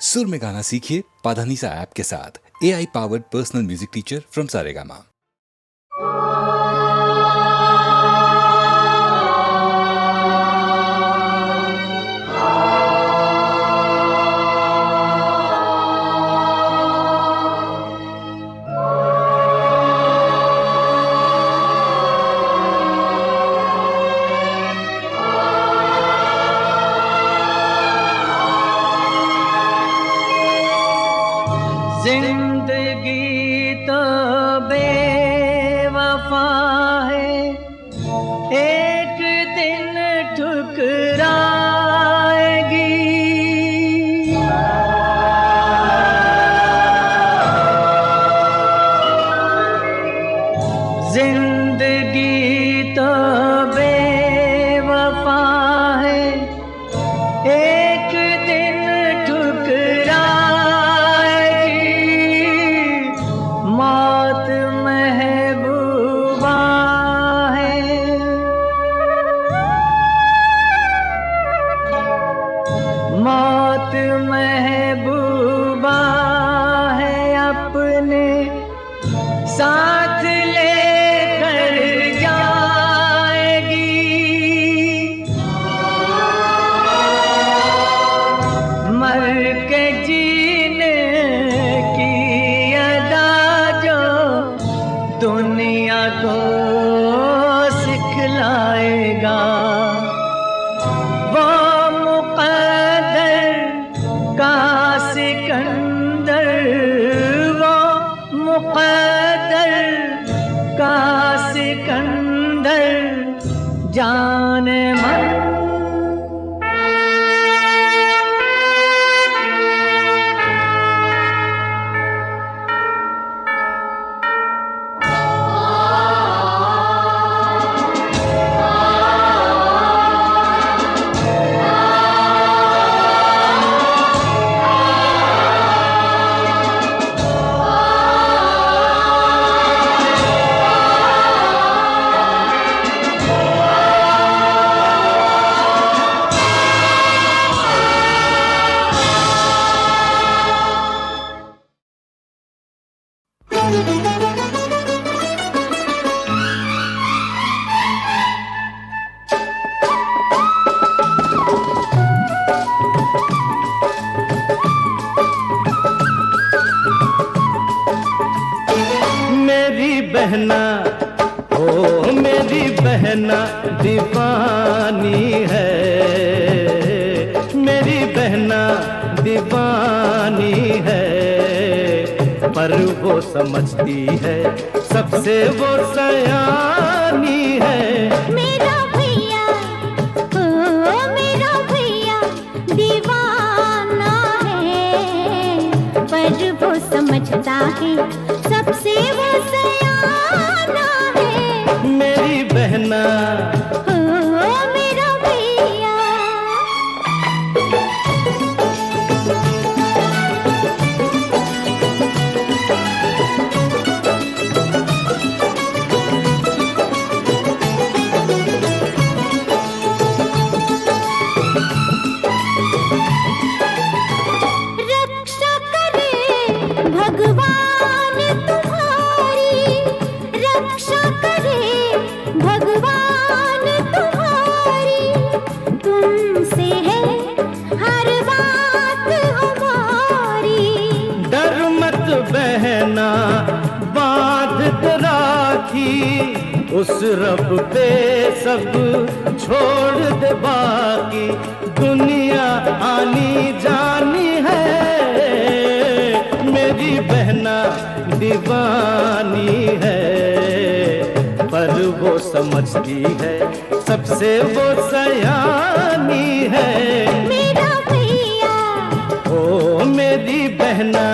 सुर में गाना सीखिए पाधानीसा ऐप के साथ। AI powered personal music teacher from Saregama. जिंदगी तो बेवफा है, एक दिन ठुकराएगी। जिंदगी तो बेवफा है, एक दिन मौत महबूबा है। मौत महबूबा है, अपने साथ लेकर जाएगी। मर के जीने की दुनिया को सिखलाएगा वो मुक़द्दर का सिकंदर, वो मुक़द्दर का सिकंदर जाने मन। बहना ओ मेरी बहना दीवानी है, मेरी बहना दीवानी है। पर वो समझती है सबसे वो सयानी है। मेरा भैया ओ मेरा भैया दीवाना है, पर वो समझता है सबसे वो सयाना है। मेरी बहना ओ मेरा भैया। रक्षा करे भगवान तुम्हारी, रक्षा करे भगवान तुम्हारी। तुमसे है हर बात हमारी। डर मत बहना बांध राखी, उस रब पे सब छोड़ दे बाकी। दुनिया आनी जानी है, मेरी बहना दीवानी है। पर वो समझती है सबसे वो सयानी है। मेरा भैया ओ मेरी बहना।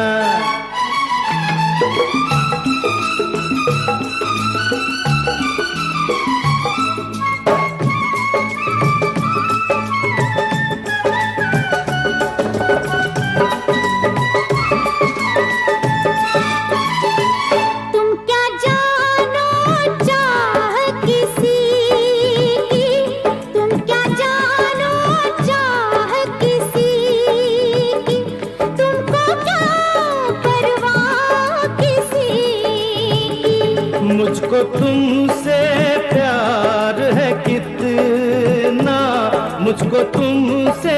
तुम क्या जानो चाह किसी की, तुम क्या जानो चाह किसी की। मुझको तुमसे प्यार है कितना, मुझको तुमसे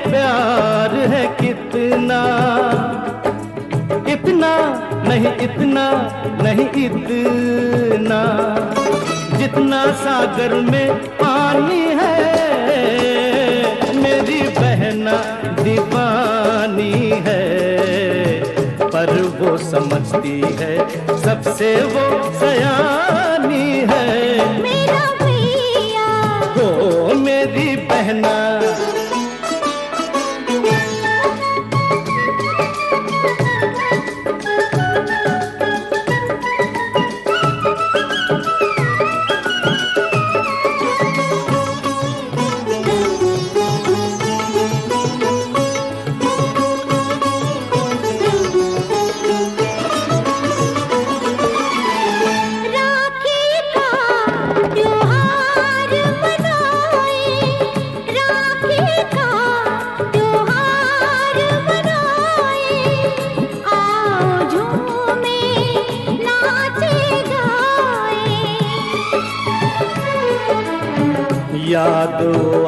प्यार है कितना, इतना नहीं, इतना नहीं, इतना जितना सागर में पानी है। मेरी बहना दीवानी है, पर वो समझती है सबसे वो सयानी है। मेरा भैया हो मेरी बहना, याद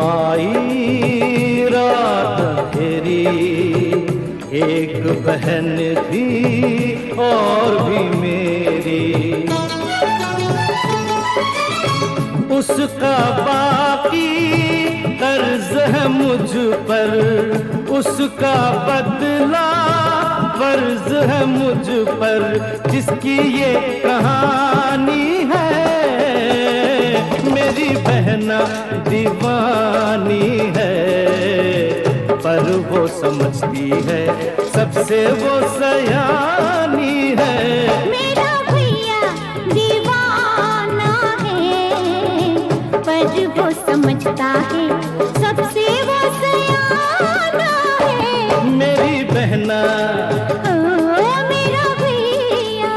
आई रात तेरी, एक बहन थी और भी मेरी, उसका बाकी कर्ज है मुझ पर, उसका बदला फर्ज है मुझ पर, जिसकी ये कहानी है। मेरी बहना दीवानी है, पर वो समझती है सबसे वो सयानी है। मेरा भैया दीवाना है, पर वो समझता है सबसे वो सयाना है। मेरी बहना ओ मेरा भैया।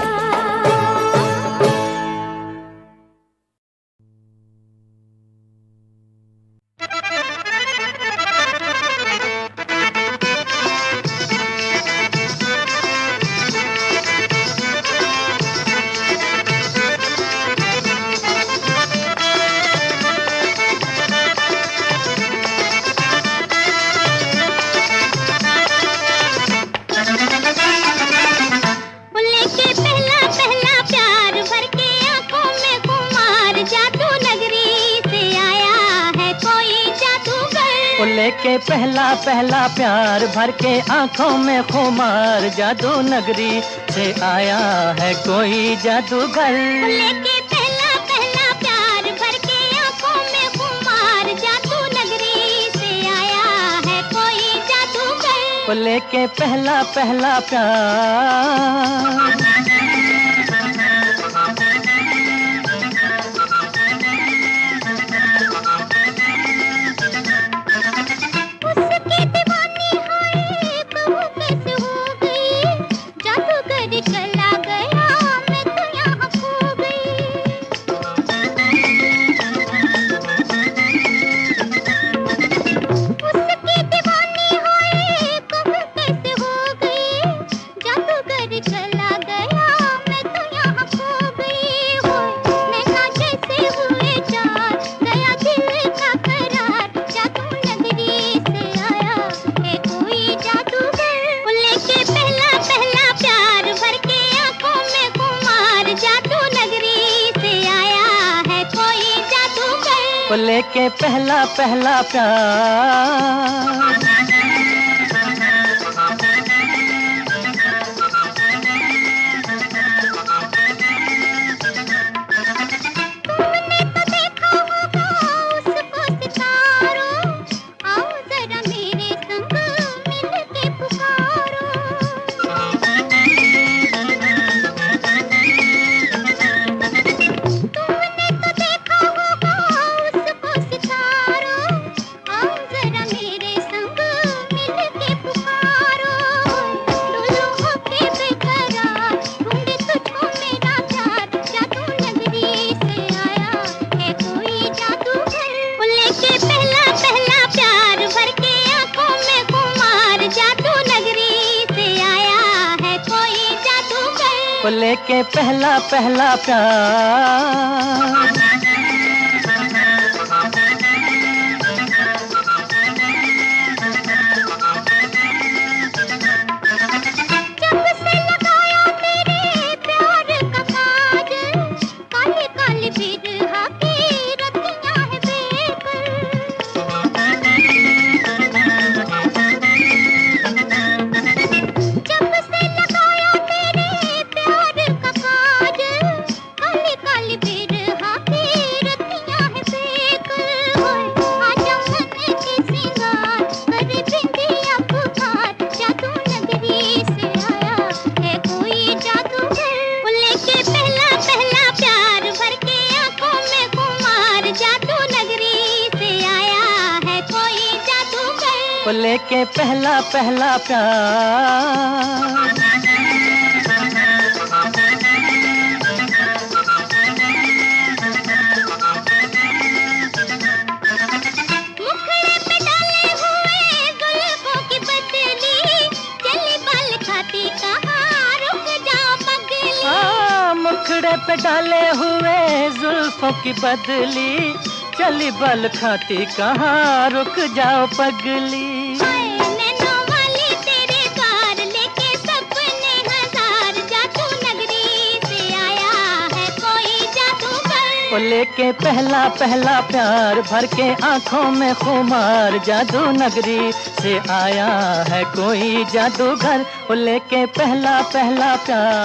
लेके पहला पहला प्यार भर के आंखों में खुमार, जादू नगरी से आया है कोई जादूगर। लेके पहला पहला प्यार भर के आंखों में खुमार, जादू नगरी से आया है कोई जादूगर। लेके पहला पहला प्यार लेके पहला पहला प्यार। मेरे संग वो लेके पहला पहला प्यार। वो लेके पहला पहला प्यार। मुखड़े पे डाले हुए जुल्फों की बदली, चली बल खाती कहाँ रुक जाओ पगली। वो लेके पहला पहला प्यार, भर के आंखों में खुमार, जादू नगरी से आया है कोई जादूगर। वो लेके पहला पहला प्यार।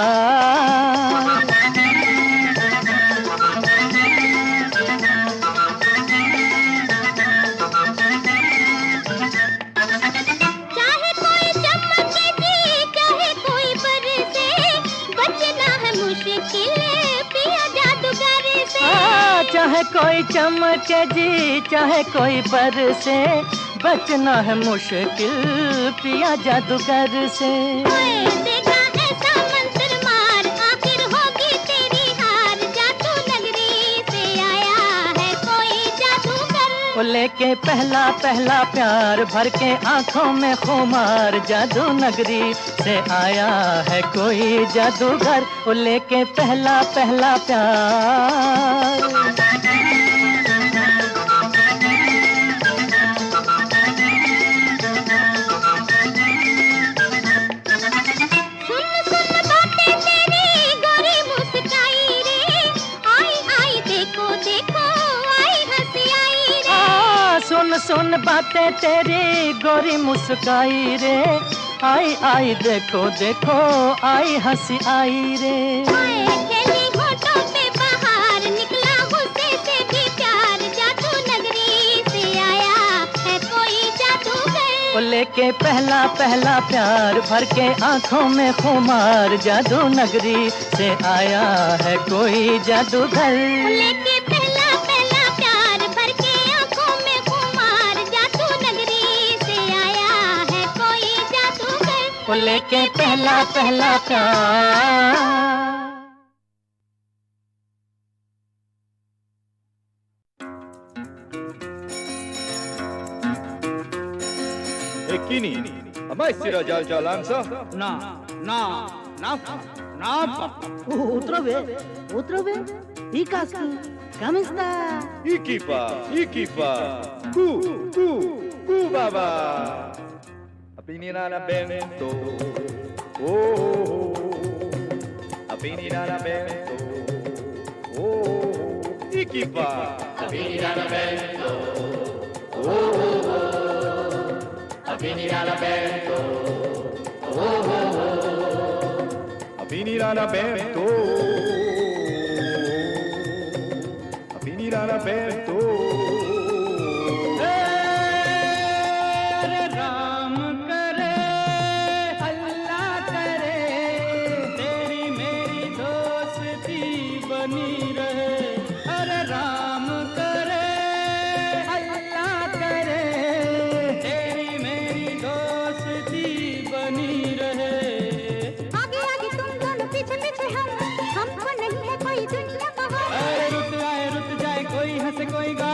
चाहे कोई चमके जी चाहे कोई बरसे, बचना है मुश्किल पिया जादूगर से। देखा ऐसा मंत्र मार, आखिर होगी तेरी हार, जादू नगरी से आया है कोई जादूगर। वो लेके पहला पहला प्यार, भर के आंखों में खुमार, जादू नगरी से आया है कोई जादूगर। वो लेके पहला पहला प्यार। सुन बातें तेरी गोरी मुस्काई रे, आई आई देखो देखो आई हंसी आई रे। खेली होठों पे बाहर, निकला गुस्से से भी प्यार, जादू नगरी से आया है कोई जादूगर। वो लेके पहला पहला प्यार, भर के आंखों में खुमार, जादू नगरी से आया है कोई जादूगर। लेके पहला पहला प्यार, भर के आंखों में खुमार, जादू नगरी से आया है कोई जादूगर। वो लेके पहला पहला प्यार। Kini, amai sira jalan sa? ना ना ना ना Utrobe, utrobe, ikastu, kamista. Ikipa, ku baba. Apinirana bento, oh, apinirana bento, oh, ikipa. Apinirana bento, oh, apinirana bento, oh, apinirana bento, apinirana bento. Ram करे अल्लाह करे, तेरी मेरी दोस्ती बनी रहे। अरे राम करे अल्लाह करे, तेरी मेरी दोस्ती बनी रहे। आगे आगे तुम दोनों, पीछे पीछे हमको नहीं है कोई दुनिया का हाल। अरे रुत जाए कोई हंसे कोई गा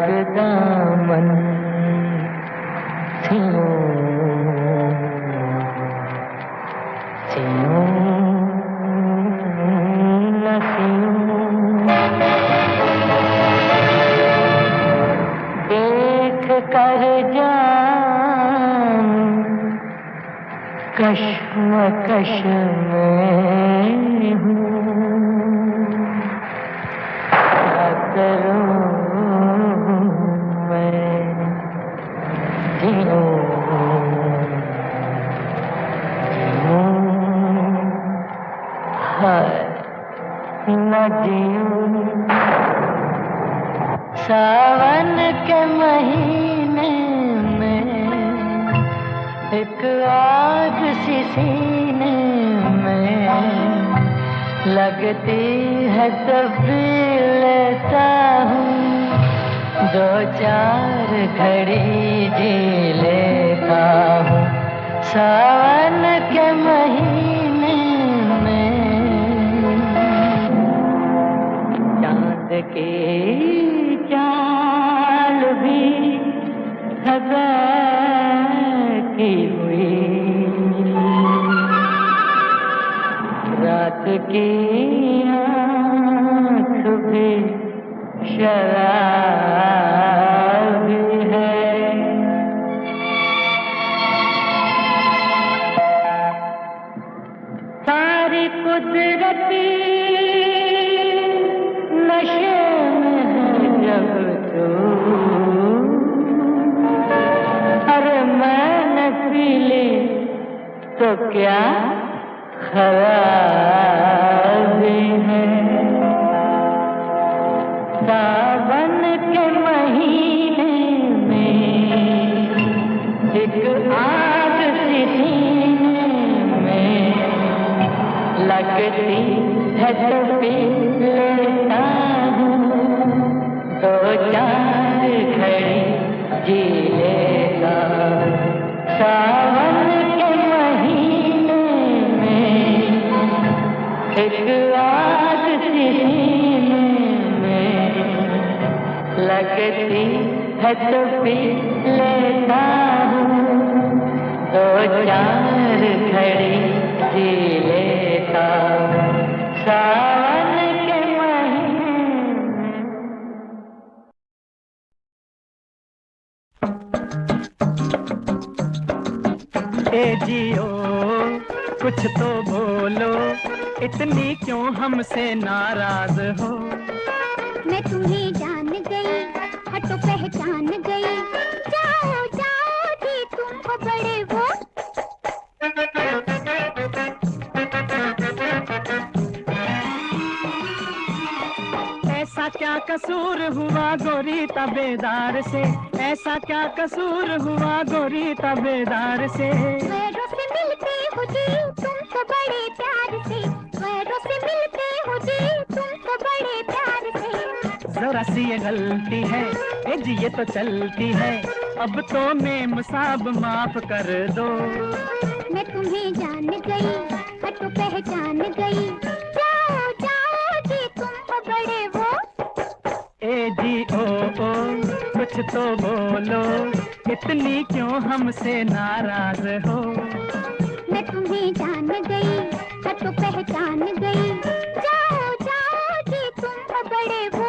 पाक दामन सियों सियों न सियों देख कर जान कश्मकश में हूँ क्या करूँ मैं जीऊँ हाय न जीऊँ सावन के महीने में एक आग सी सीने में लगती है तब भी लेता हूँ दो चार घड़ी जी लेता हूँ सावन के महीने में चांद की चाल भी खजा की हुई रात की आँख भी शराबी है सारी कुदरती नशे में है जब तो अरे मैंने पी ली तो क्या खराबी है सावन के महीने में एक आग सी सीने में लगती है तो पी लेता हूँ दो चार घड़ी जी लेता सावन के महीने में एक आग सी सीने में लगती है तो पी लेता हूँ दो चार घड़ी जी लेता सावन के महीने ए जियो कुछ तो बोलो इतनी क्यों हमसे नाराज हो मैं तुम्हें जान गई हटो पहचान गई जाओ जाओ जी तुम हो बड़े वो ऐसा क्या कसूर हुआ गोरी तबेदार से ऐसा क्या कसूर हुआ गोरी तबेदार से पैरों से मिलते हो जी तुम तो बड़े प्यार से पैरों से मिलते हो जी तुम तो बड़े प्यार से जरा सी ये गलती है ए जी ये तो चलती है अब तो मेम साहब माफ कर दो मैं तुम्हें जान गई हटो पहचान गई जाओ जाओ जी तुम हो बड़े वो ए जी ओ कुछ तो बोलो इतनी क्यों हमसे नाराज हो मैं तुम्हें जान गई हटो पहचान गई जाओ जाओ जी तुम हो बड़े वो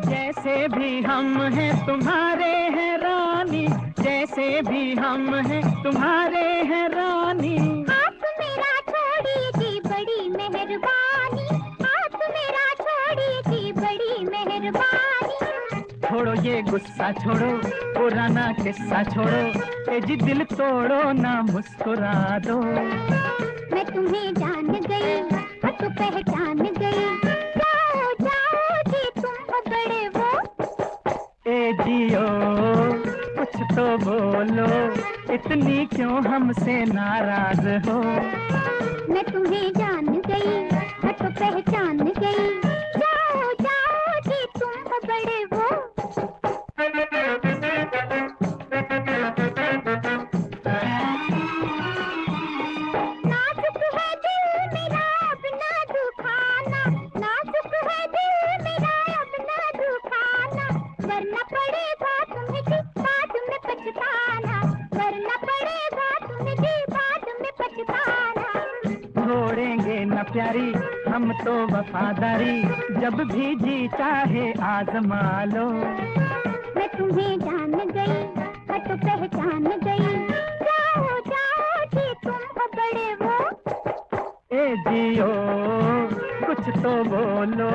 जैसे भी हम हैं तुम्हारे हैं रानी जैसे भी हम हैं तुम्हारे हैं रानी हाथ मेरा छोड़िए जी बड़ी मेहरबानी हाथ मेरा छोड़िए जी बड़ी मेहरबानी छोड़ो ये गुस्सा छोड़ो पुराना किस्सा छोड़ो ए जी दिल तोड़ो ना मुस्कुरा दो मैं तुम्हें जान गई हटो पहचान गई जाओ जाओ जी तुम हो बड़े वो ए जियो कुछ तो बोलो इतनी क्यों हमसे नाराज हो मैं तुम्हें जान गई हटो पहचान गई जाओ जाओ जी तुम हो बड़े वो ना प्यारी, हम तो वफादारी जब भी जी चाहे आजमा लो। मैं तुम्हें जान गई, मैं तो पहचान गई, जाओ जाओ जी तुम हो बड़े वो। ए जियो कुछ तो बोलो,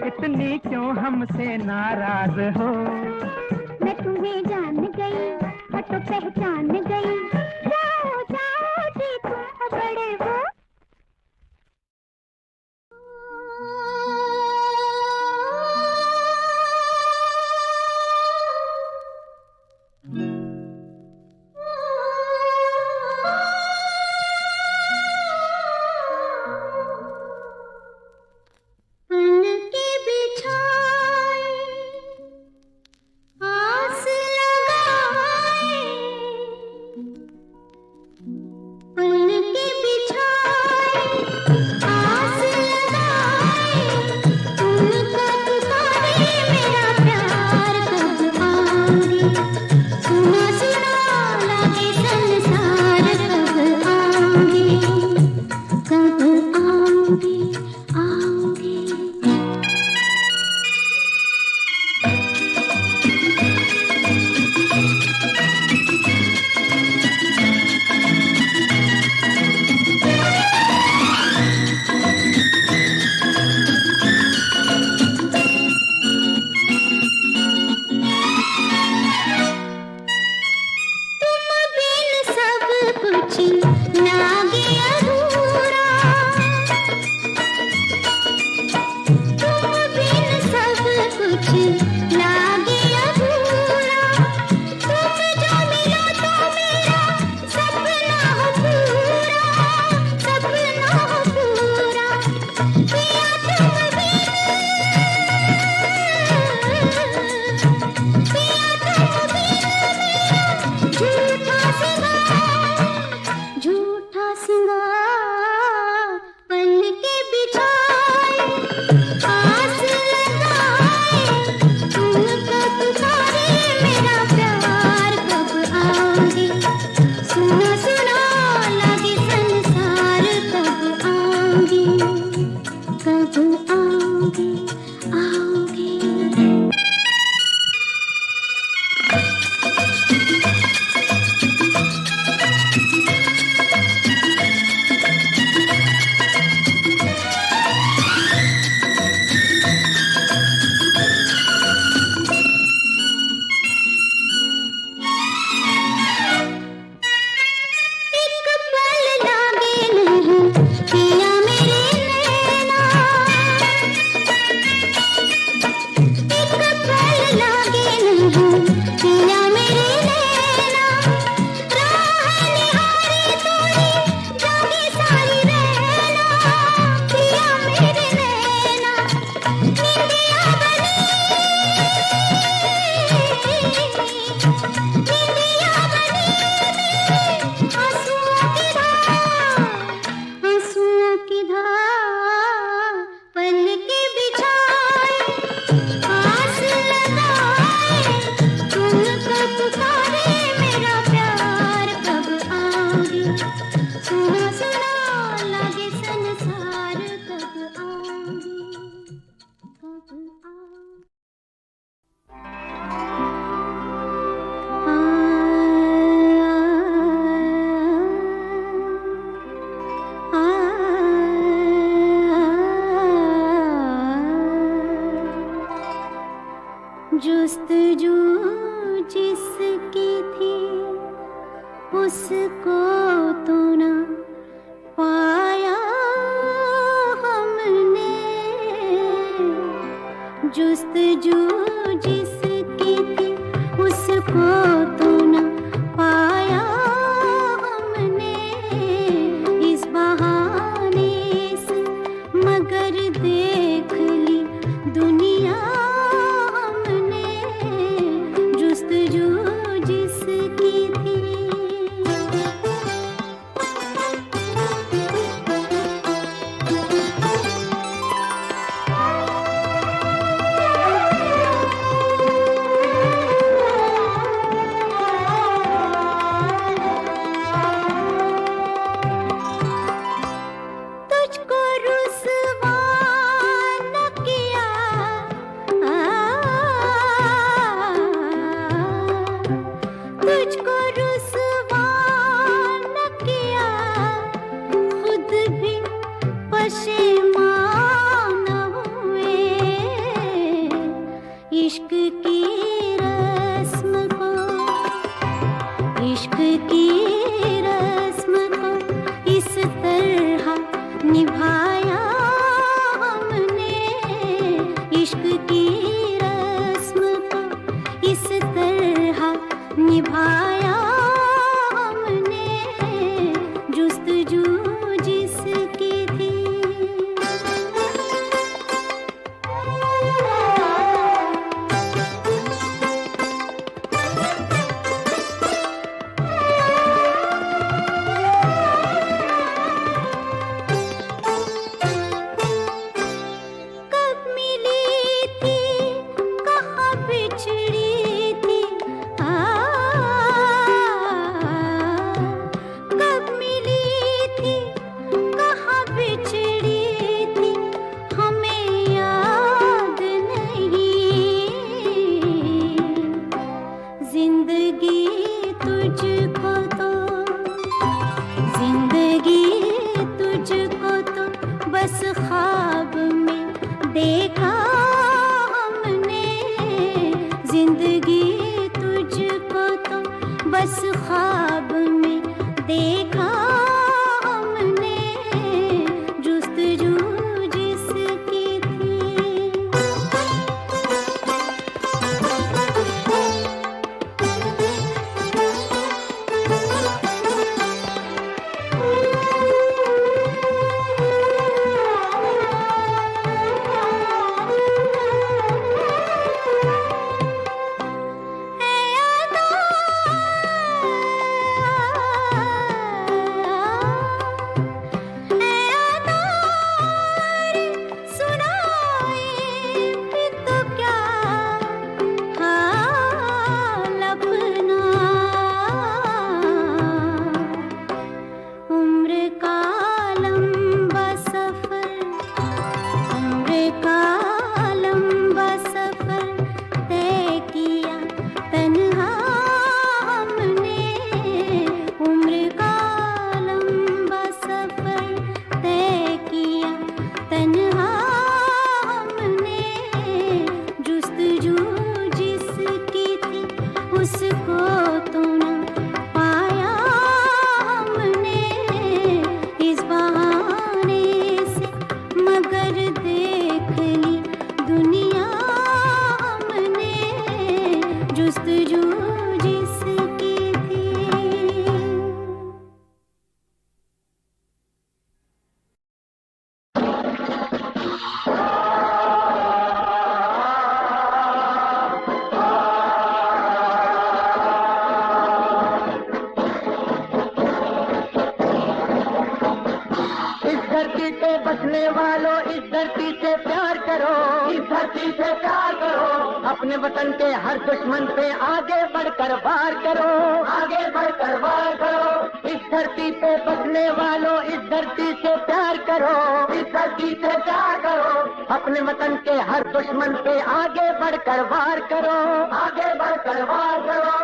इतनी क्यों हमसे नाराज हो। मैं तुम्हें जान गई, मैं तो पहचान गई, जाओ जाओ जी तुम हो बड़े वो। जुस्तजू जिसकी थी उसको तो ना पाया हमने, जुस्तजू जिसकी थी उसको तो ना पाया हमने, इस बहाने से मगर देख ली दुनिया जुस्तजू जिसकी थी। निभाया हमने इश्क की रस्म को इस तरह निभाया हमने जुस्तजू जिसकी थी। कब मिली थी कहाँ बिछड़ी थी कब मिली थी कहाँ बिछड़ी थी हमें याद नहीं। जिंदगी तुझको तो जिंदगी तुझको तो बस ख्वाब में देखा हमने। जिंदगी तुझको तो बस ख्वाब में देखा हमने जुस्तजू जिसकी थी। धरती पे बसने वालों इस धरती से प्यार करो, इस धरती से प्यार करो। अपने वतन के हर दुश्मन पे आगे बढ़कर वार करो, आगे बढ़कर वार करो। इस धरती पे बसने वालों इस धरती से प्यार करो, इस धरती से प्यार करो। अपने वतन के हर दुश्मन पे आगे बढ़कर वार करो, आगे बढ़कर वार करो।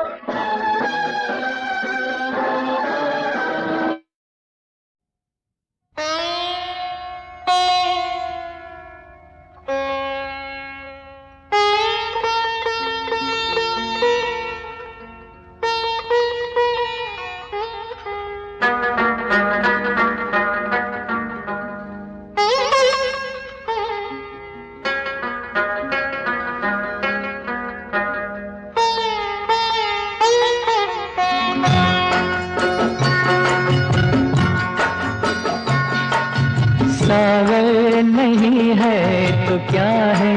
सागर नहीं है तो क्या है,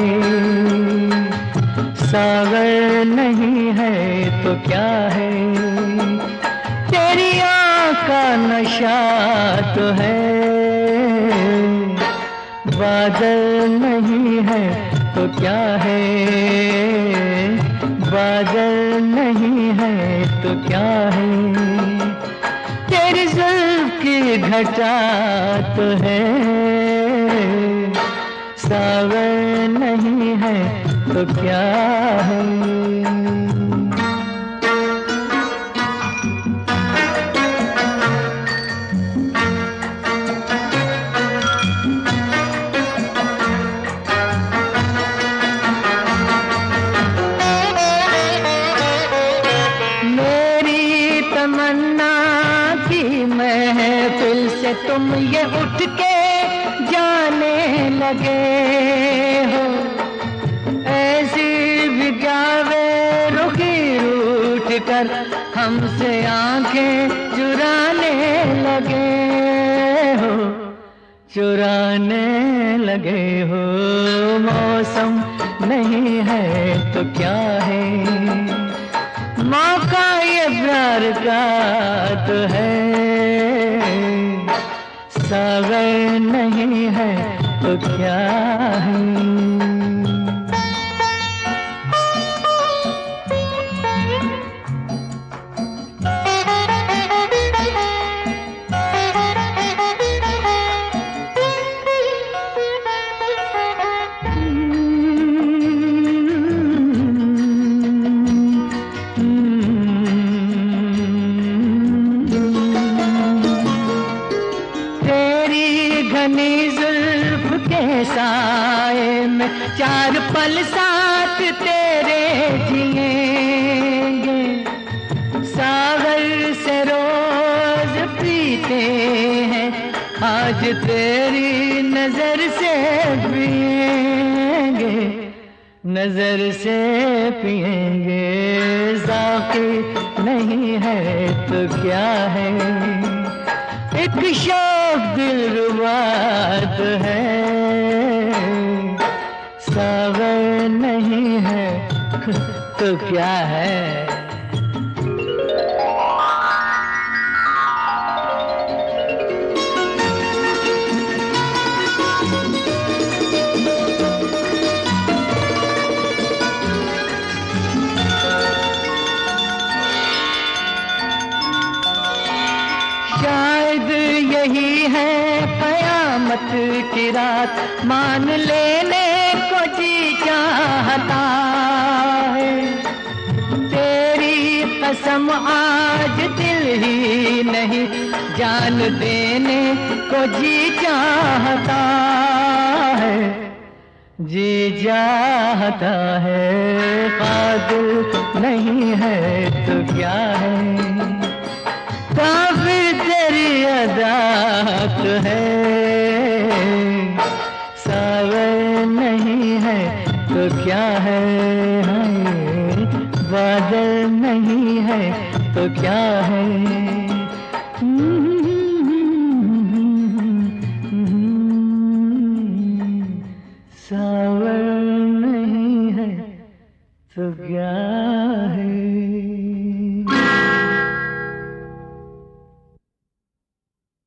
सागर नहीं है तो क्या है, तेरी आँख का नशा तो है। बादल नहीं है तो क्या है, बादल नहीं है तो क्या है, तेरी जुल्फ की घटा तो है। सावर नहीं है तो क्या है। मेरी तमन्ना की महफिल से तुम ये उठ के लगे हो, ऐसी भी क्या बेरुखी रूठ कर हमसे आंखें चुराने लगे हो, चुराने लगे हो। मौसम नहीं है तो क्या है, मौका ये प्यार का तो है। सागर नहीं है तो क्या है। साए में 4 पल साथ तेरे जिएंगे, सागर से रोज पीते हैं, आज तेरी नजर से पिएंगे, नजर से पिएंगे। ज़ाक़ी नहीं है तो क्या है, एक शौक़ दिलरुबा तो है। सागर नहीं है तो क्या है। शायद यही है कयामत की रात, मान लेने को जी चाहता है। तेरी कसम आज दिल ही नहीं, जान देने को जी चाहता है, जी चाहता है। कादिर नहीं है तो क्या है, काफिर तेरी अदा तो है। सावर नहीं है तो क्या है, बादल नहीं है तो क्या है।